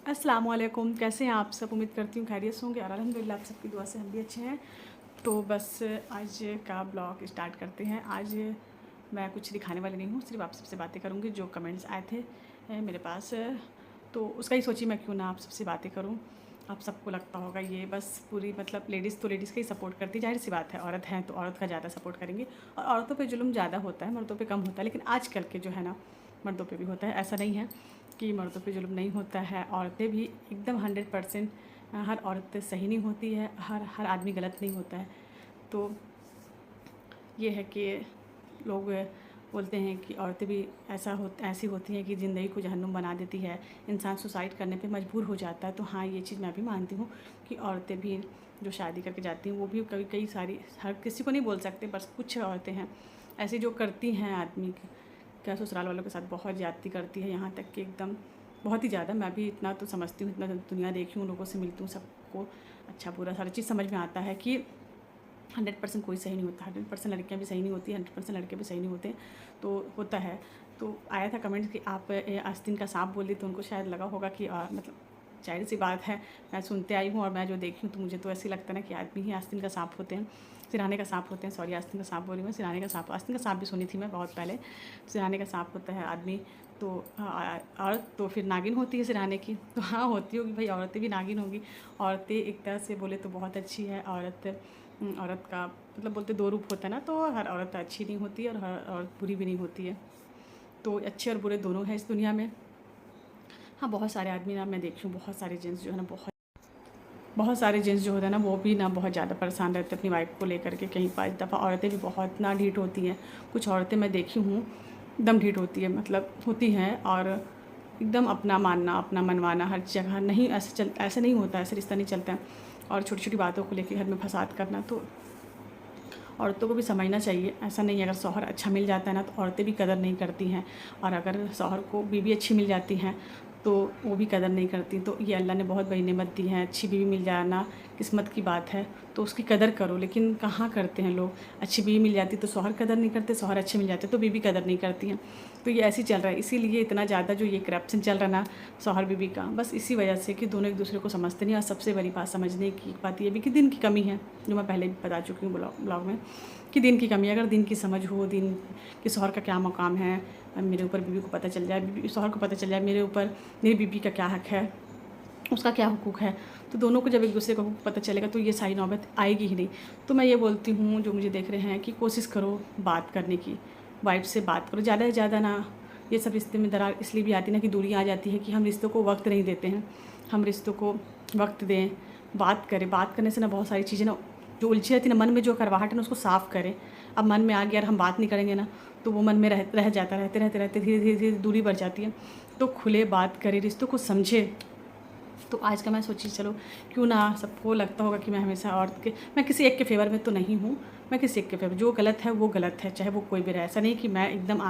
अस्सलामुअलैकुम, कैसे हैं आप सब? उम्मीद करती हूँ खैरियत से होंगे और अल्हम्दुलिल्लाह आप सबकी दुआ से हम भी अच्छे हैं। तो बस आज का ब्लॉग स्टार्ट करते हैं। आज मैं कुछ दिखाने वाली नहीं हूँ, सिर्फ़ आप सबसे बातें करूँगी। जो कमेंट्स आए थे मेरे पास, तो उसका ही सोची मैं क्यों ना आप सबसे बातें करूँ। आप सबको लगता होगा ये बस पूरी मतलब लेडीज़ तो लेडीज़ का ही सपोर्ट करती है, ज़ाहिर-सी बात है, औरत हैं तो औरत का ज़्यादा सपोर्ट करेंगे और औरतों पे जुल्म ज़्यादा होता है, मर्दों पे कम होता है। लेकिन आजकल के जो है ना, मर्दों पे भी होता है, ऐसा नहीं है कि मर्दों पे जुल्म नहीं होता है। औरतें भी एकदम 100% हर औरत सही नहीं होती है, हर आदमी गलत नहीं होता है। तो ये है कि लोग बोलते हैं कि औरतें भी ऐसी होती हैं कि ज़िंदगी को जहन्नुम बना देती है, इंसान सुसाइड करने पे मजबूर हो जाता है। तो हाँ, ये चीज़ मैं भी मानती हूँ कि औरतें भी जो शादी करके जाती हैं वो भी कभी कई सारी, हर किसी को नहीं बोल सकते, बस कुछ औरतें हैं ऐसी जो करती हैं आदमी क्या ससुराल वालों के साथ बहुत ज़्यादती करती है, यहाँ तक कि एकदम बहुत ही ज़्यादा। मैं भी इतना तो समझती हूँ, इतना दुनिया देखी हूँ, लोगों से मिलती हूँ, सबको अच्छा बुरा सारी चीज़ समझ में आता है कि 100% कोई सही नहीं होता, 100% लड़कियाँ भी सही नहीं होती, 100% लड़के भी सही नहीं होते। तो होता है। तो आया था कमेंट्स कि आप आस्तीन का सांप बोल दी, तो उनको शायद लगा होगा कि मतलब जाहिर सी बात है, मैं सुनते आई हूँ और मैं जो देखी हूँ तो मुझे तो ऐसे लगता है ना कि आदमी ही आस्तीन का सांप होते हैं, सिरहाने का सांप होते हैं। सॉरी, आस्तीन का सांप बोली मैं, सिरहाने का सांप। आस्तीन का सांप भी सुनी थी मैं बहुत पहले। सिरहाने का सांप होता है आदमी, तो औरत तो फिर नागिन होती है सिरहाने की। तो हाँ, होती होगी भाई, औरतें भी नागिन होगी। औरतें एक तरह से बोले तो बहुत अच्छी है। औरत का मतलब बोलते दो रूप होता है ना, तो हर औरत अच्छी नहीं होती है और हर औरत बुरी भी नहीं होती है। तो अच्छे और बुरे दोनों हैं इस दुनिया में। हाँ, बहुत सारे आदमी ना मैं देखी हूँ, बहुत सारे जेंट्स जो है ना, बहुत सारे जेंट्स जो होते हैं ना वो भी ना बहुत ज़्यादा परेशान रहते हैं अपनी वाइफ को लेकर के। कहीं 5 दफ़ा औरतें भी बहुत ना ढीठ होती हैं। कुछ औरतें मैं देखी हूँ एकदम ढीठ होती है, मतलब होती हैं और एकदम अपना मानना, अपना मनवाना हर जगह। नहीं, ऐसे नहीं होता, ऐसे रिश्ता नहीं चलता है। और छोटी छोटी बातों को लेकर घर में फसाद करना, तो औरतों को भी समझना चाहिए। ऐसा नहीं है, अगर शौहर अच्छा मिल जाता है ना तो औरतें भी कदर नहीं करती हैं, और अगर शौहर को बीवी अच्छी मिल जाती हैं तो वो भी कदर नहीं करती। तो ये अल्लाह ने बहुत बड़ी नेमत दी है, अच्छी बीवी मिल जाना किस्मत की बात है, तो उसकी कदर करो। लेकिन कहाँ करते हैं लोग, अच्छी बीवी मिल जाती तो शौहर कदर नहीं करते, शौहर अच्छे मिल जाते तो बीवी कदर नहीं करती हैं। तो ये ऐसे ही चल रहा है, इसीलिए इतना ज़्यादा जो ये करप्शन चल रहा है ना शौहर बीवी का, बस इसी वजह से कि दोनों एक दूसरे को समझते नहीं। और सबसे बड़ी बात समझने की बात ये भी कि दिन की कमी है, जो मैं पहले भी बता चुकी हूँ ब्लॉग में, कि दिन की कमी है। अगर दिन की समझ हो, दिन कि शौहर का क्या मकाम है, मेरे ऊपर बीवी को पता चल जाए, बीवी शौहर को पता चल जाए मेरे ऊपर मेरी बीवी का क्या हक़ है, उसका क्या हुकूक है, तो दोनों को जब एक दूसरे को पता चलेगा तो ये सारी नौबत आएगी ही नहीं। तो मैं ये बोलती हूँ जो मुझे देख रहे हैं कि कोशिश करो बात करने की, वाइफ से बात करो ज़्यादा से ज़्यादा ना। ये सब रिश्ते में दरार इसलिए भी आती है ना कि दूरियाँ आ जाती है कि हम रिश्तों को वक्त नहीं देते हैं। हम रिश्तों को वक्त दें, बात करें। बात करने से ना बहुत सारी चीज़ें ना जो उलझी रहती है ना मन में, जो करवाहट है ना उसको साफ़ करें। अब मन में आ गया और हम बात नहीं करेंगे ना तो वो मन में रह जाता, रहते रहते रहते धीरे धीरे धीरे दूरी बढ़ जाती है। तो खुले बात करें, रिश्तों को समझे। तो आज का मैं सोची चलो क्यों ना, सबको लगता होगा कि मैं हमेशा औरत के, मैं किसी एक के फेवर में तो नहीं हूँ, मैं किसी एक के फेवर, जो गलत है वो गलत है, चाहे वो कोई भी रहे। ऐसा नहीं कि मैं एकदम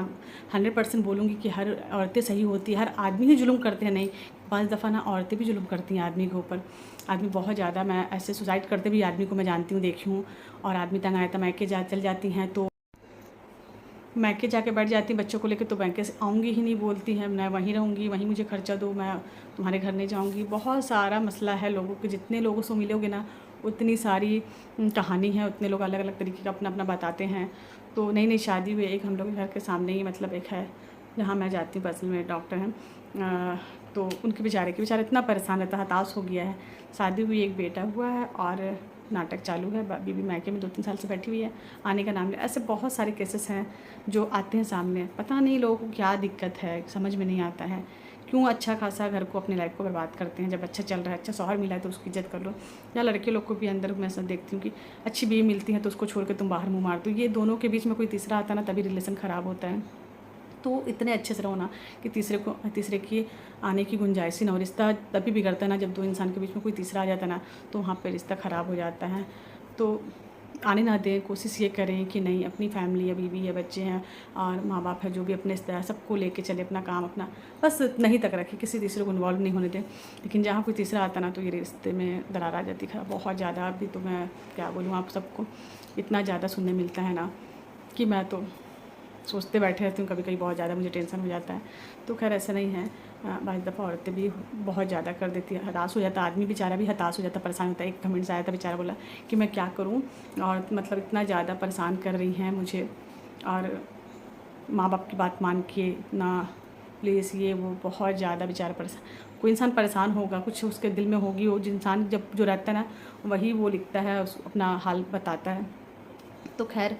100% बोलूँगी कि हर औरतें सही होती है, हर आदमी ही जुल्म करते हैं, नहीं। 5 दफ़ा ना औरतें भी जुल्म करती हैं आदमी के ऊपर। आदमी बहुत ज़्यादा, मैं ऐसे सुसाइड करते भी आदमी को मैं जानती हूँ, देखी हूँ। और आदमी तंग आया था मैके चल जाती हैं, तो मैके जाके बैठ जाती हैं बच्चों को लेकर, तो मैके से आऊँगी ही नहीं, बोलती हैं मैं वहीं रहूँगी, वहीं मुझे खर्चा दो, मैं तुम्हारे घर नहीं जाऊँगी। बहुत सारा मसला है लोगों के, जितने लोगों से मिलोगे ना उतनी सारी कहानी है, उतने लोग अलग अलग तरीके का अपना अपना बताते हैं। तो नई नई शादी हुई, एक हम लोग के घर के सामने ही मतलब एक है जहाँ मैं जाती हूँ, पर्सनल में डॉक्टर हैं। तो उनके बेचारा इतना परेशान रहता है, हताश हो गया है। शादी हुई, एक बेटा हुआ है और नाटक चालू है, बीवी मायके में 2-3 साल से बैठी हुई है, आने का नाम नहीं। ऐसे बहुत सारे केसेस हैं जो आते हैं सामने। पता नहीं लोगों को क्या दिक्कत है, समझ में नहीं आता है क्यों अच्छा खासा घर को, अपनी लाइफ को बर्बाद करते हैं। जब अच्छा चल रहा है, अच्छा शौहर मिला है तो उसकी इज्जत कर लो। या लड़के लोग को भी अंदर मैं सब देखती हूँ कि अच्छी बीवी मिलती है तो उसको छोड़ के तुम बाहर मुँह मार दो। ये दोनों के बीच में कोई तीसरा आता ना तभी रिलेशन ख़राब होता है। तो इतने अच्छे से रहो ना कि तीसरे की आने की गुंजाइश ही ना हो। रिश्ता तभी बिगड़ता है ना जब दो इंसान के बीच में कोई तीसरा आ जाता है ना, तो वहाँ पे रिश्ता ख़राब हो जाता है। तो आने ना दें, कोशिश ये करें कि नहीं, अपनी फैमिली है, बीवी है, बच्चे हैं और माँ बाप है, जो भी अपने रिश्तेदार, सबको लेके चले, अपना काम अपना बस नहीं तक रखें, किसी तीसरे को इन्वॉल्व नहीं होने दें। लेकिन जहाँ कोई तीसरा आता ना तो ये रिश्ते में दरार आ जाती है बहुत ज़्यादा। अभी तो मैं क्या बोलूँ आप सबको, इतना ज़्यादा सुनने मिलता है ना कि मैं तो सोचते बैठे रहती हूँ, कभी कभी बहुत ज़्यादा मुझे टेंशन हो जाता है। तो खैर ऐसा नहीं है, बाज़ दफ़ा औरतें भी बहुत ज़्यादा कर देती है, हताश हो जाता है आदमी, बेचारा भी हताश हो जाता है, परेशान होता है। एक कमेंट्स आया था, बेचारा बोला कि मैं क्या करूँ, और मतलब इतना ज़्यादा परेशान कर रही हैं मुझे, और माँ बाप की बात मान के इतना प्लीज़ ये वो, बहुत ज़्यादा बेचारा परेशान। कोई इंसान परेशान होगा, कुछ उसके दिल में होगी, वो इंसान जब जो रहता है ना, वही वो लिखता है, अपना हाल बताता है। तो खैर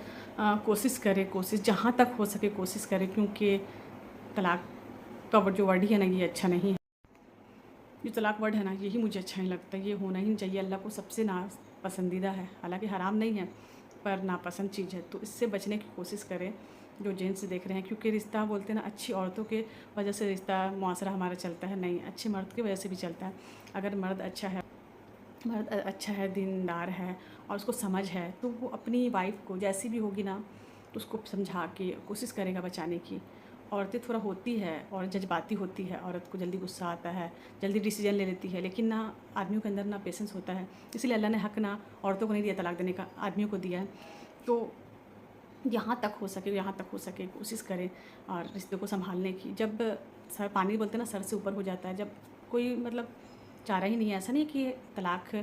कोशिश करें, कोशिश जहाँ तक हो सके कोशिश करें, क्योंकि तलाक का जो वर्ड ही है ना, ये अच्छा नहीं है। जो तलाक वर्ड है ना, यही मुझे अच्छा नहीं लगता, ये होना ही नहीं चाहिए। अल्लाह को सबसे ना पसंदीदा है, हालांकि हराम नहीं है पर नापसंद चीज़ है। तो इससे बचने की कोशिश करें जो जेंट्स देख रहे हैं, क्योंकि रिश्ता बोलते हैं ना, अच्छी औरतों के वजह से रिश्ता मुआशरा हमारा चलता है, नहीं अच्छे मर्द की वजह से भी चलता है। अगर मर्द अच्छा है, दीनदार है और उसको समझ है, तो वो अपनी वाइफ को जैसी भी होगी ना, तो उसको समझा के कोशिश करेगा बचाने की। औरतें थोड़ा होती है और जज्बाती होती है, औरत को जल्दी गुस्सा आता है, जल्दी डिसीजन ले लेती है, लेकिन ना आदमियों के अंदर ना पेशेंस होता है। इसीलिए अल्लाह ने हक़ ना औरतों को नहीं दिया तलाक देने का, आदमियों को दिया है। तो यहाँ तक हो सके कोशिश करें और रिश्ते को संभालने की। जब सर पानी बोलते हैं ना, सर से ऊपर हो जाता है, जब कोई मतलब चारा ही नहीं है, ऐसा नहीं है कि तलाक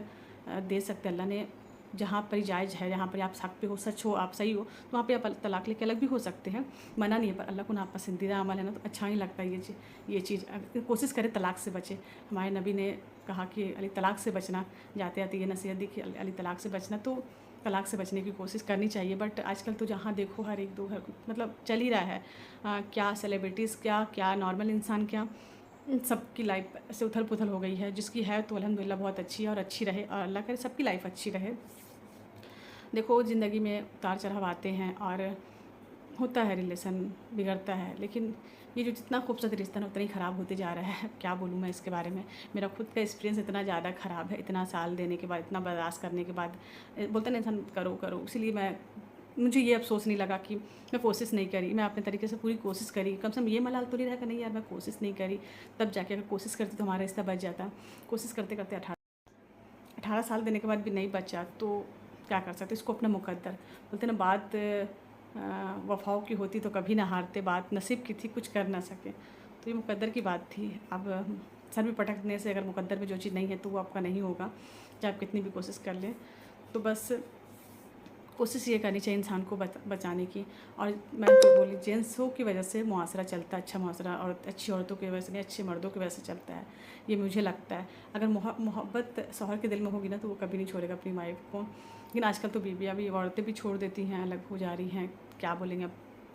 दे सकते। अल्लाह ने जहाँ पर जायज़ है, जहाँ पर आप हक़ पे हो, सच हो, आप सही हो, तो वहाँ पे आप तलाक लेके अलग भी हो सकते हैं, मना नहीं है। पर अल्लाह को नापसंदीदा अमल है ना, तो अच्छा नहीं लगता ये चीज़। कोशिश करें तलाक से बचे। हमारे नबी ने कहा कि अली तलाक से बचना, जाते जाते ये नसीहत दी कि अली तलाक से बचना। तो तलाक से बचने की कोशिश करनी चाहिए। बट आजकल तो जहाँ देखो हर एक दो घर मतलब चल ही रहा है। क्या सेलिब्रिटीज़, क्या नॉर्मल इंसान, क्या सबकी लाइफ ऐसे उथल पुथल हो गई है। जिसकी है तो अल्हम्दुलिल्लाह बहुत अच्छी है और अच्छी रहे, और अल्लाह करे सबकी लाइफ अच्छी रहे। देखो ज़िंदगी में उतार चढ़ाव आते हैं और होता है, रिलेशन बिगड़ता है, लेकिन ये जो जितना खूबसूरत रिश्ता है उतना ही ख़राब होते जा रहा है। क्या बोलूँ मैं इसके बारे में, मेरा खुद का एक्सपीरियंस इतना ज़्यादा ख़राब है। इतना साल देने के बाद, इतना बर्दाश्त करने के बाद, बोलते ना इंसान करो करो, इसीलिए मुझे ये अफसोस नहीं लगा कि मैं कोशिश नहीं करी। मैं अपने तरीके से पूरी कोशिश करी, कम से कम ये मलाल तो नहीं रहा कि नहीं यार मैं कोशिश नहीं करी। तब जाके अगर कोशिश करती तो हमारा रिश्ता बच जाता। कोशिश करते करते 18 साल देने के बाद भी नहीं बचा, तो क्या कर सकते। इसको अपना मुकद्दर बोलते ना, बात वफ़ाओं की होती तो कभी ना हारते, बात नसीब की थी कुछ कर ना सके। तो ये मुकद्दर की बात थी। अब सर भी पटकने से अगर मुकद्दर में जो चीज़ नहीं है तो वो आपका नहीं होगा, चाहे आप कितनी भी कोशिश कर लें। तो बस कोशिश ये करनी चाहिए इंसान को बचाने की। और मैं तो बोली जेंट्सों की वजह से मुआशरा चलता है, अच्छा मुआशरा, और अच्छी औरतों की वजह से नहीं, अच्छे मर्दों की वजह से चलता है, ये मुझे लगता है। अगर मोहब्बत शौहर के दिल में होगी ना, तो वो कभी नहीं छोड़ेगा अपनी वाइफ को। लेकिन आजकल तो बीवियाँ भी, औरतें भी छोड़ देती हैं, अलग हो जा रही हैं। क्या बोलेंगे, अब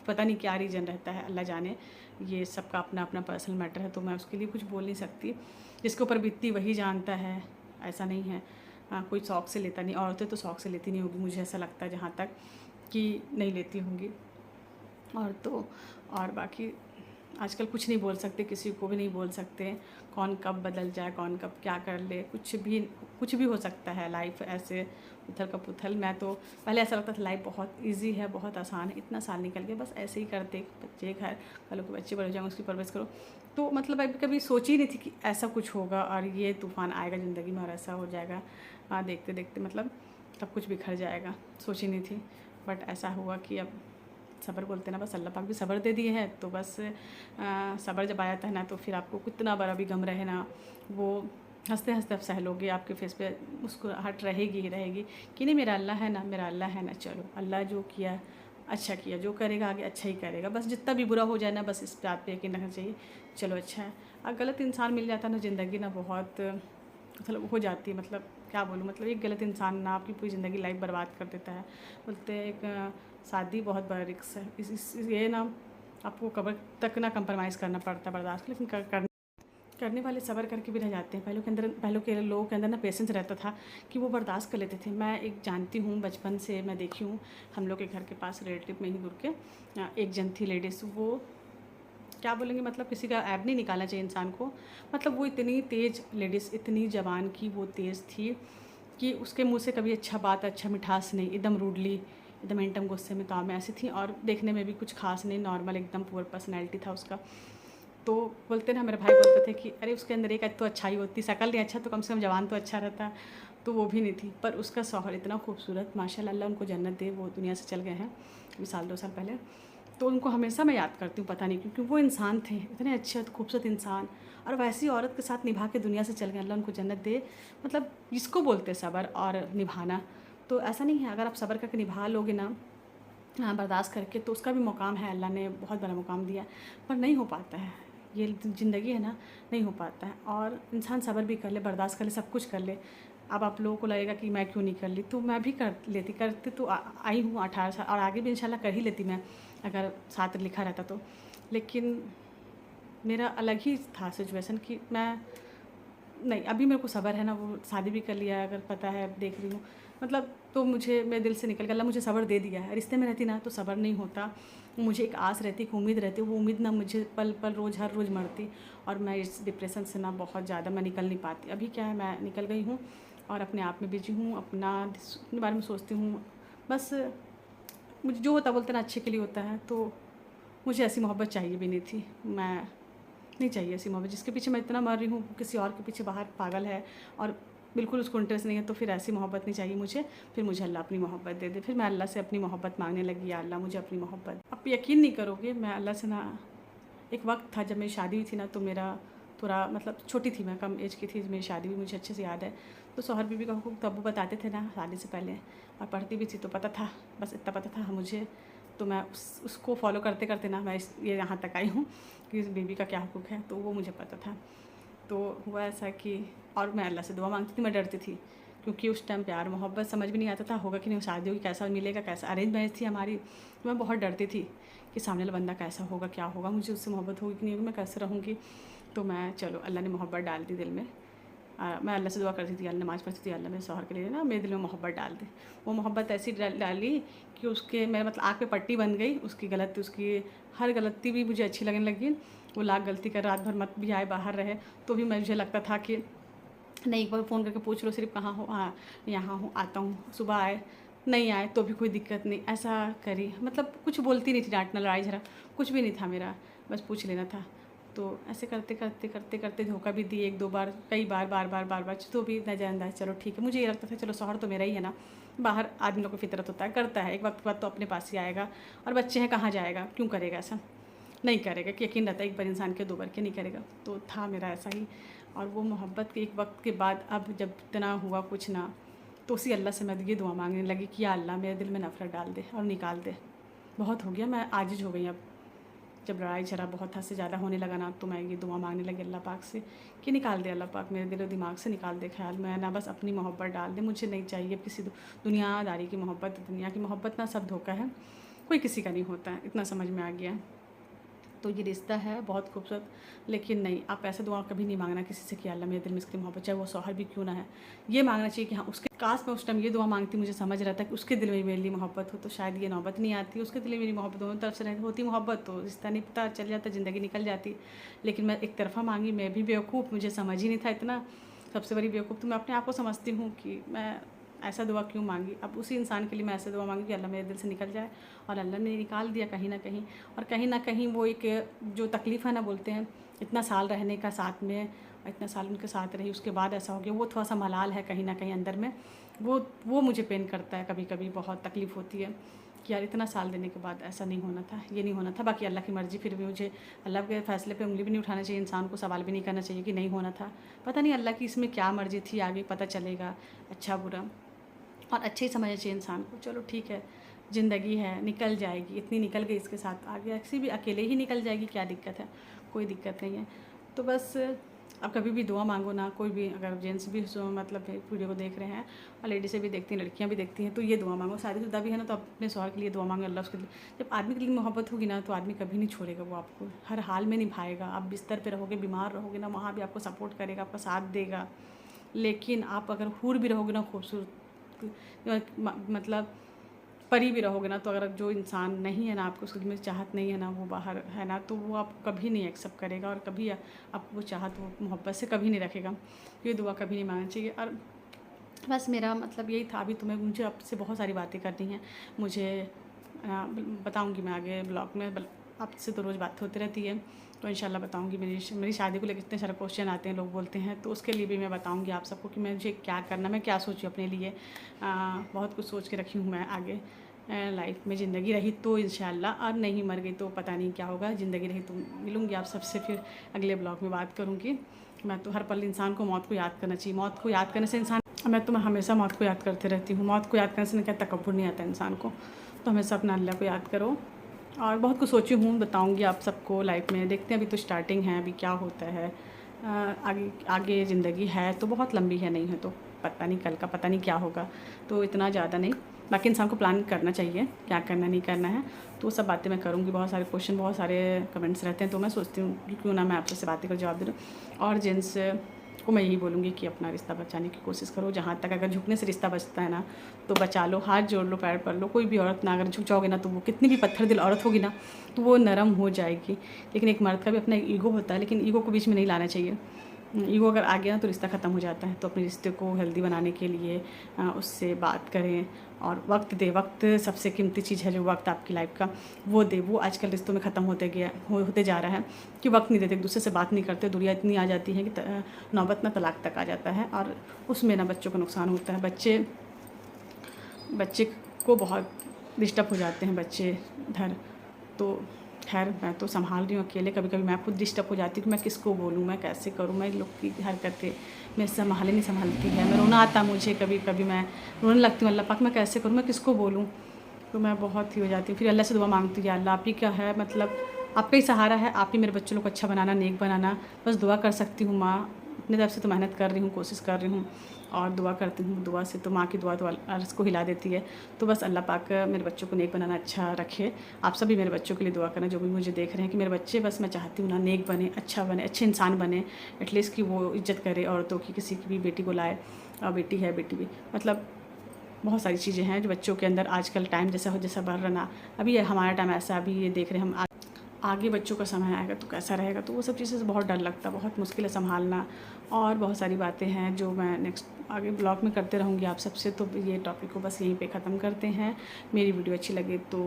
पता नहीं क्या रीज़न रहता है, अल्लाह जाने। ये सबका अपना अपना पर्सनल मैटर है, तो मैं उसके लिए कुछ बोल नहीं सकती। जिसके ऊपर बीतती वही जानता है, ऐसा नहीं है। कोई शौक़ से लेता नहीं, औरतें तो शौक़ से लेती नहीं होगी, मुझे ऐसा लगता है जहाँ तक कि नहीं लेती होंगी। और बाकी आजकल कुछ नहीं बोल सकते, किसी को भी नहीं बोल सकते, कौन कब बदल जाए, कौन कब क्या कर ले, कुछ भी हो सकता है। लाइफ ऐसे उथल का पुथल। मैं तो पहले ऐसा लगता था लाइफ बहुत इजी है, बहुत आसान है, इतना साल निकल गया बस ऐसे ही करते, बच्चे घर कल को बच्चे बड़े जाएंगे, उसकी परवरिश करो। तो मतलब अभी कभी सोची नहीं थी कि ऐसा कुछ होगा और ये तूफ़ान आएगा ज़िंदगी में और ऐसा हो जाएगा। देखते देखते मतलब सब कुछ बिखर जाएगा, सोची नहीं थी। बट ऐसा हुआ कि अब सब्र बोलते हैं ना, बस अल्लाह पाक भी सब्र दे दिए हैं। तो बस सब्र जब आ जाता है ना, तो फिर आपको कितना बड़ा भी गम रहे ना, वो हंसते हंसते आप सह लोगे। आपके फेस पे मुस्कुराहट रहेगी ही रहेगी कि नहीं मेरा अल्लाह है ना, मेरा अल्लाह है ना। चलो अल्लाह जो किया अच्छा किया, जो करेगा आगे अच्छा ही करेगा। बस जितना भी बुरा हो जाए ना, बस इस बात पे यकीन रखना चाहिए, चलो अच्छा है। और गलत इंसान मिल जाता है ना, ज़िंदगी ना बहुत मतलब हो जाती है। मतलब क्या बोलूँ, मतलब एक गलत इंसान ना आपकी पूरी ज़िंदगी लाइफ बर्बाद कर देता है। बोलते हैं एक शादी बहुत बड़ा रिस्क है। ये ना आपको कब्र तक ना कंप्रोमाइज़ करना पड़ता है, बर्दाश्त, लेकिन करने वाले सब्र करके भी रह जाते हैं। पहलों के लोगों के अंदर ना पेशेंस रहता था कि वो बर्दाश्त कर लेते थे। मैं एक जानती हूँ, बचपन से मैं देखी हूँ, हम लोग के घर के पास रिलेटिव में ही दूर के एक जन थी लेडीज़। वो क्या बोलेंगे, मतलब किसी का ऐब नहीं निकालना चाहिए इंसान को। मतलब वो इतनी तेज़ लेडीज़, इतनी ज़बान की वो तेज़ थी कि उसके मुँह से कभी अच्छा बात, अच्छा मिठास नहीं, एकदम रूडली, एकदम एकदम गुस्से में काम में ऐसी थी। और देखने में भी कुछ खास नहीं, नॉर्मल एकदम पुअर पर्सनैलिटी था उसका। तो बोलते ना, मेरे भाई बोलते थे कि अरे उसके अंदर एक तो अच्छाई होती, शकल नहीं अच्छा तो कम से कम जवान तो अच्छा रहता। तो वो भी नहीं थी। पर उसका शौहर इतना खूबसूरत, माशाल्लाह, अल्लाह उनको जन्नत दे, वो दुनिया से चल गए हैं अभी 1-2 साल पहले। तो उनको हमेशा मैं याद करती हूँ, पता नहीं क्यों, क्योंकि वो इंसान थे, इतने अच्छे खूबसूरत इंसान, और वैसी औरत के साथ निभा के दुनिया से चल गए। अल्लाह उनको जन्नत दे। मतलब जिसको बोलते सब्र और निभाना, तो ऐसा नहीं है, अगर आप सब्र करके निभा लोगे ना, हाँ, बर्दाश्त करके, तो उसका भी मुकाम है, अल्लाह ने बहुत बड़ा मुकाम दिया। पर नहीं हो पाता है, ये ज़िंदगी है ना, नहीं हो पाता है। और इंसान सब्र भी कर ले, बर्दाश्त कर ले, सब कुछ कर ले। अब आप लोगों को लगेगा कि मैं क्यों नहीं कर ली, तो मैं भी कर लेती, करती तो आई हूँ 18 साल, और आगे भी इंशाल्लाह कर ही लेती मैं, अगर साथ लिखा रहता तो। लेकिन मेरा अलग ही था सिचुएशन कि मैं नहीं, अभी मेरे को सब्र है ना, वो शादी भी कर लिया है, अगर पता है, देख रही हूँ, मतलब तो मुझे मेरे दिल से निकल गया, अल्लाह मुझे सब्र दे दिया है। रिश्ते में रहती ना तो सब्र नहीं होता, मुझे एक आस रहती, एक उम्मीद रहती, वो उम्मीद ना मुझे पल पल रोज़ हर रोज़ मरती, और मैं इस डिप्रेशन से ना बहुत ज़्यादा मैं निकल नहीं पाती। अभी क्या है, मैं निकल गई हूँ और अपने आप में बिजी हूँ, अपने बारे में सोचती हूँ। बस मुझे जो होता बोलते ना अच्छे के लिए होता है, तो मुझे ऐसी मोहब्बत चाहिए भी नहीं थी। मैं नहीं चाहिए ऐसी मोहब्बत, जिसके पीछे मैं इतना मर रही हूँ, किसी और के पीछे बाहर पागल है और बिल्कुल उसको इंटरेस्ट नहीं है, तो फिर ऐसी मोहब्बत नहीं चाहिए मुझे। फिर मुझे अल्लाह अपनी मोहब्बत दे दे। फिर मैं अल्लाह से अपनी मोहब्बत मांगने लगी, या अल्लाह मुझे अपनी मोहब्बत। आप यकीन नहीं करोगे, मैं अल्लाह से ना, एक वक्त था जब मेरी शादी हुई थी ना, तो मेरा थोड़ा मतलब छोटी थी मैं, कम एज की थी, मेरी शादी भी मुझे अच्छे से याद है। तो शौहर बीवी का हुक्म तब वो बताते थे ना शादी से पहले, और पढ़ती भी थी तो पता था, बस इतना पता था मुझे। तो मैं उसको फॉलो करते करते ना मैं ये यहाँ तक आई हूँ कि बीवी का क्या हुक्म है, तो वो मुझे पता था। तो हुआ ऐसा कि, और मैं अल्लाह से दुआ मांगती थी, मैं डरती थी, क्योंकि उस टाइम प्यार मोहब्बत समझ भी नहीं आता था, होगा कि नहीं, शादी होगी, कैसा मिलेगा, कैसा, अरेंज मैरिज थी हमारी। तो मैं बहुत डरती थी कि सामने वाला बंदा कैसा होगा, क्या होगा, मुझे उससे मोहब्बत होगी कि नहीं होगी, मैं कैसे रहूँगी। तो मैं, चलो अल्लाह ने मोहब्बत डाल दी दिल में। मैं अल्लाह से दुआ करती थी, अल्लाह, नमाज़ पढ़ती थी, अल्लाह मेरे शौहर के लिए ना मेरे दिल में मोहब्बत डाल दे। वो मोहब्बत ऐसी डाली कि उसके, मैं मतलब आँख पे पट्टी बन गई, उसकी हर गलती भी मुझे अच्छी लगने लगी। वो लाख गलती कर, रात भर मत भी आए, बाहर रहे, तो भी मुझे लगता था कि नहीं, एक बार फ़ोन करके पूछ लो सिर्फ, कहाँ हो, हाँ यहाँ हूँ, आता हूँ, सुबह आए, नहीं आए तो भी कोई दिक्कत नहीं, ऐसा करी। मतलब कुछ बोलती नहीं थी, डांटना, लड़ाई झगड़ा कुछ भी नहीं था मेरा, बस पूछ लेना था। तो ऐसे करते करते करते करते धोखा भी दिए 1-2 बार, कई बार, बार, तो भी नज़रअंदाज, चलो ठीक है। मुझे ये लगता था चलो शौहर तो मेरा ही है ना, बाहर आदमी लोग को फितरत होता है, करता है, एक वक्त बाद तो अपने पास ही आएगा, और बच्चे हैं, कहाँ जाएगा, क्यों करेगा ऐसा, नहीं करेगा, कि यकीन रहता है एक बार इंसान के, 2 बार के नहीं करेगा। तो था मेरा ऐसा ही। और वो मोहब्बत के एक वक्त के बाद, अब जब इतना हुआ कुछ ना, तो उसी अल्लाह से मैं ये दुआ मांगने लगी कि या अल्लाह मेरे दिल में नफ़रत डाल दे और निकाल दे। बहुत हो गया, मैं आजिज़ हो गई अब। जब लड़ाई झगड़ा बहुत हद से ज़्यादा होने लगा ना, तो मैं ये दुआ मांगने लगी अल्लाह पाक से कि निकाल दे अल्लाह पाक, मेरे दिल और दिमाग से निकाल दे ख्याल में ना, बस अपनी मोहब्बत डाल दे। मुझे नहीं चाहिए किसी दुनियादारी की मोहब्बत, दुनिया की मोहब्बत ना सब धोखा है, कोई किसी का नहीं होता है, इतना समझ में आ गया। तो ये रिश्ता है बहुत खूबसूरत, लेकिन नहीं, आप ऐसे दुआ कभी नहीं मांगना किसी से कि अल्लाह मेरे दिल में इसकी मोहब्बत, चाहे वो शौहर भी क्यों ना है। ये मांगना चाहिए कि हाँ, उसके काश मैं उस टाइम ये दुआ मांगती, मुझे समझ रहा था कि उसके दिल में मेरे लिए मोहब्बत हो, तो शायद ये नौबत नहीं आती। उसके दिल में मेरी मोहब्बत दोनों तरफ से होती मोहब्बत, तो रिश्ता नहीं पता चल जाता, ज़िंदगी निकल जाती। लेकिन मैं एक तरफ़ा मांगी, मैं भी बेवकूफ़, मुझे समझ ही नहीं था इतना। सबसे बड़ी बेवकूफ़ तो मैं अपने आप को समझती हूँ कि मैं ऐसा दुआ क्यों मांगी। अब उसी इंसान के लिए मैं ऐसे दुआ मांगी कि अल्लाह मेरे दिल से निकल जाए, और अल्लाह ने निकाल दिया कहीं ना कहीं। और कहीं ना कहीं वो एक जो तकलीफ़ है ना, बोलते हैं इतना साल रहने का साथ में, इतना साल उनके साथ रही, उसके बाद ऐसा हो गया, वो थोड़ा सा मलाल है कहीं ना कहीं अंदर में। वो मुझे पेन करता है, कभी कभी बहुत तकलीफ़ होती है कि यार इतना साल देने के बाद ऐसा नहीं होना था, ये नहीं होना था। बाकी अल्लाह की मर्ज़ी, फिर भी मुझे अल्लाह के फ़ैसले पे उंगली भी नहीं उठाना चाहिए, इंसान को सवाल भी नहीं करना चाहिए कि नहीं होना था। पता नहीं अल्लाह की इसमें क्या मर्ज़ी थी, आगे पता चलेगा, अच्छा बुरा, और अच्छे ही समझना चाहिए इंसान को। चलो ठीक है, ज़िंदगी है, निकल जाएगी, इतनी निकल गई, इसके साथ आगे ऐसी भी अकेले ही निकल जाएगी, क्या दिक्कत है, कोई दिक्कत नहीं है। तो बस अब कभी भी दुआ मांगो ना, कोई भी, अगर जेंट्स भी मतलब वीडियो को देख रहे हैं, और लेडीज़ें भी देखती हैं, लड़कियां भी देखती हैं, तो ये दुआ मांगो, शादीशुदा भी है ना, तो अपने शौहर के लिए दुआ मांगो, अल्लाह उसके लिए। जब आदमी के लिए मोहब्बत होगी ना, तो आदमी कभी नहीं छोड़ेगा, वो आपको हर हाल में निभाएगा। आप बिस्तर पर रहोगे, बीमार रहोगे ना, वहाँ भी आपको सपोर्ट करेगा, आपका साथ देगा। लेकिन आप अगर हूर भी रहोगे ना, खूबसूरत मतलब परी भी रहोगे ना, तो अगर जो इंसान नहीं है ना, आपको उसके दिल में चाहत नहीं है ना, वो बाहर है ना, तो वो आप कभी नहीं एक्सेप्ट करेगा, और कभी आपको वो चाहत, वो मोहब्बत से कभी नहीं रखेगा। ये दुआ कभी नहीं मांगना चाहिए। और बस मेरा मतलब यही था। अभी तो मुझे आपसे बहुत सारी बातें करनी हैं, मुझे बताऊँगी मैं आगे ब्लॉग में, आपसे तो रोज़ बात होती रहती है, तो इंशाल्लाह बताऊँगी। मेरी शादी को लेकर इतने सारे क्वेश्चन आते हैं, लोग बोलते हैं, तो उसके लिए भी मैं बताऊँगी आप सबको कि मुझे क्या करना, मैं क्या सोचूँ अपने लिए। बहुत कुछ सोच के रखी हूँ मैं आगे, लाइफ में ज़िंदगी रही तो इंशाल्लाह, और नहीं मर गई तो पता नहीं क्या होगा। ज़िंदगी रही तो मिलूँगी आप सबसे, फिर अगले ब्लॉग में बात करूँगी। मैं तो हर पल इंसान को मौत को याद करना चाहिए। मौत को याद करने से इंसान, मैं हमेशा मौत को याद करते रहती हूँ। मौत को याद करने से क्या तकब्बुर नहीं आता इंसान को। तो हमेशा अपना अल्लाह को याद करो। और बहुत कुछ सोची हूँ, बताऊँगी आप सबको लाइफ में। देखते हैं, अभी तो स्टार्टिंग है, अभी क्या होता है। आगे आगे ज़िंदगी है तो बहुत लंबी है, नहीं है तो पता नहीं कल का पता नहीं क्या होगा। तो इतना ज़्यादा नहीं, बाकी इंसान को प्लान करना चाहिए क्या करना नहीं करना है। तो वो सब बातें मैं करूँगी। बहुत सारे क्वेश्चन, बहुत सारे कमेंट्स रहते हैं, तो मैं सोचती हूँ कि क्यों ना मैं आपसे बातें कर जवाब दे दूँ। और जेंट्स को मैं यही बोलूँगी कि अपना रिश्ता बचाने की कोशिश करो। जहाँ तक अगर झुकने से रिश्ता बचता है ना तो बचा लो, हाथ जोड़ लो, पैर पड़ लो। कोई भी औरत ना अगर झुक जाओगे ना तो वो कितनी भी पत्थर दिल औरत होगी ना तो वो नरम हो जाएगी। लेकिन एक मर्द का भी अपना ईगो होता है, लेकिन ईगो को बीच में नहीं लाना चाहिए। ईगो अगर आ गया ना तो रिश्ता ख़त्म हो जाता है। तो अपने रिश्ते को हेल्दी बनाने के लिए उससे बात करें और वक्त दे। वक्त सबसे कीमती चीज़ है, जो वक्त आपकी लाइफ का वो दे। वो आजकल रिश्तों में ख़त्म होते जा रहा है कि वक्त नहीं देते, एक दूसरे से बात नहीं करते। दुनिया इतनी आ जाती है कि नौबत ना तलाक तक आ जाता है, और उसमें ना बच्चों का नुकसान होता है। बच्चे को बहुत डिस्टर्ब हो जाते हैं बच्चे इधर। तो खैर मैं तो संभाल रही हूँ अकेले। कभी कभी मैं खुद डिस्टर्ब हो जाती हूँ कि मैं किसको बोलूँ, मैं कैसे करूँ। मैं लोग की हरकतें मैं नहीं संभालती है। मैं रोना आता मुझे, कभी कभी मैं रोने लगती हूँ। अल्लाह पाक मैं कैसे करूँ, मैं किसको बोलूँ। तो मैं बहुत ही हो जाती हूँ। फिर अल्लाह से दुआ मांगती हूँ, अल्लाह आप ही का है, मतलब आपका ही सहारा है। आप ही मेरे बच्चों लोग को अच्छा बनाना, नेक बनाना, बस दुआ कर सकती हूँ। माँ अपनी तरफ से तो मेहनत कर रही हूँ, कोशिश कर रही हूँ और दुआ करती हूँ। दुआ से तो माँ की दुआ तो अर्ज़ को हिला देती है। तो बस अल्लाह पाक मेरे बच्चों को नेक बनाना, अच्छा रखे। आप सभी मेरे बच्चों के लिए दुआ करना, जो भी मुझे देख रहे हैं, कि मेरे बच्चे, बस मैं चाहती हूँ ना नेक बने, अच्छा बने, अच्छे इंसान बने। एटलीस्ट कि वो इज्जत करे औरतों की, किसी की भी बेटी को लाए, और बेटी है बेटी भी, मतलब बहुत सारी चीज़ें हैं जो बच्चों के अंदर आजकल टाइम जैसा बढ़ रहा। अभी हमारा टाइम ऐसा, अभी ये देख रहे हैं हम, आगे बच्चों का समय आएगा तो कैसा रहेगा। तो वो सब चीज़ें से बहुत डर लगता है, बहुत मुश्किल है संभालना। और बहुत सारी बातें हैं जो मैं नेक्स्ट आगे ब्लॉग में करते रहूँगी आप सबसे। तो ये टॉपिक को बस यहीं पे ख़त्म करते हैं। मेरी वीडियो अच्छी लगे तो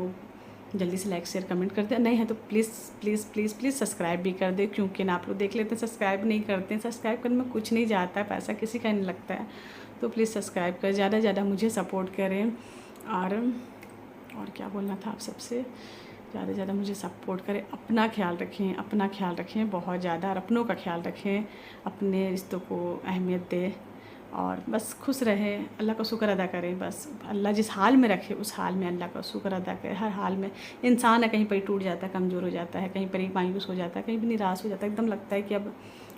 जल्दी से लाइक शेयर कमेंट करते हैं। नहीं है तो please please please please subscribe भी कर दे, क्योंकि ना आप लोग देख लेते हैं सब्सक्राइब नहीं करते हैं। सब्सक्राइब करने में कुछ नहीं जाता है, पैसा किसी का नहीं लगता है। तो प्लीज़ सब्सक्राइब करें, ज़्यादा से ज़्यादा मुझे सपोर्ट करें। और क्या बोलना था आप सबसे, ज़्यादा से ज़्यादा मुझे सपोर्ट करें। अपना ख्याल रखें बहुत ज़्यादा, और अपनों का ख्याल रखें, अपने रिश्तों को अहमियत दें, और बस खुश रहें, अल्लाह का शुक्र अदा करें। बस अल्लाह जिस हाल में रखे उस हाल में अल्लाह का शुक्र अदा करें। हर हाल में इंसान है, कहीं पर टूट जाता है, कमज़ोर हो जाता है, कहीं पर ही मायूस हो जाता है, कहीं भी निराश हो जाता है, एकदम लगता है कि अब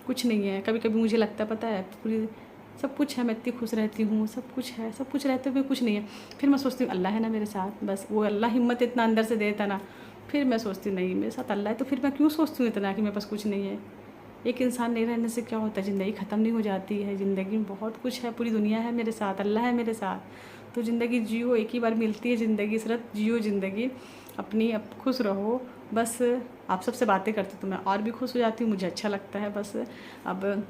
कुछ नहीं है। कभी कभी मुझे लगता है, पता है, पूरी सब कुछ है, मैं इतनी खुश रहती हूँ, सब कुछ है, सब कुछ रहते हुए कुछ नहीं है। फिर मैं सोचती हूँ अल्लाह है ना मेरे साथ, बस वो अल्लाह हिम्मत इतना अंदर से देता ना। फिर मैं सोचती हूँ नहीं, मेरे साथ अल्लाह है, तो फिर मैं क्यों सोचती हूँ इतना कि मेरे पास कुछ नहीं है। एक इंसान नहीं रहने से क्या होता है, ज़िंदगी ख़त्म नहीं हो जाती है। ज़िंदगी में बहुत कुछ है, पूरी दुनिया है मेरे साथ, अल्लाह है मेरे साथ। तो ज़िंदगी जियो, एक ही बार मिलती है ज़िंदगी, सिर्फ जियो ज़िंदगी अपनी, अब खुश रहो। बस आप सबसे बातें करती तो मैं और भी खुश हो जाती हूँ, मुझे अच्छा लगता है। बस अब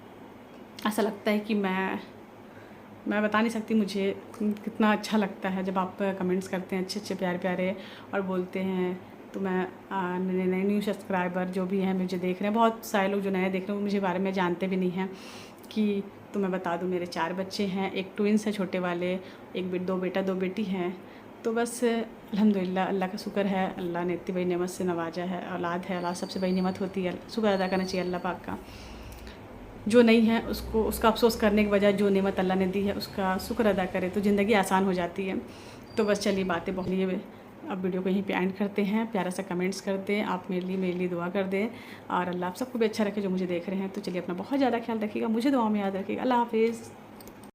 ऐसा लगता है कि मैं बता नहीं सकती मुझे कितना अच्छा लगता है जब आप कमेंट्स करते हैं अच्छे अच्छे प्यारे प्यारे और बोलते हैं। तो मैं नए न्यू सब्सक्राइबर जो भी हैं मुझे देख रहे हैं, बहुत सारे लोग जो नए देख रहे हैं वो मुझे बारे में जानते भी नहीं हैं कि, तो मैं बता दूं मेरे 4 बच्चे हैं, एक ट्विंस है छोटे वाले, दो बेटा 2 बेटी हैं। तो बस अल्हम्दुलिल्लाह, अल्लाह का शुक्र है, अल्लाह ने इतनी बड़ी नेमत से नवाजा है। औलाद है, औलाद सबसे बड़ी नेमत होती है, शुक्र अदा करना चाहिए अल्लाह पाक का। जो नहीं है उसका अफसोस करने के बजाय जो नेमत अल्लाह ने दी है उसका शुक्र अदा करें तो ज़िंदगी आसान हो जाती है। तो बस चलिए बातें बहुत लिए, अब वीडियो को यहीं पे एंड करते हैं। प्यारा सा कमेंट्स कर दें आप, मेरे लिए दुआ कर दें, और अल्लाह आप सबको भी अच्छा रखे जो मुझे देख रहे हैं। तो चलिए अपना बहुत ज़्यादा ख्याल रखिएगा, मुझे दुआ में याद रखिएगा। अल्लाह हाफिज़।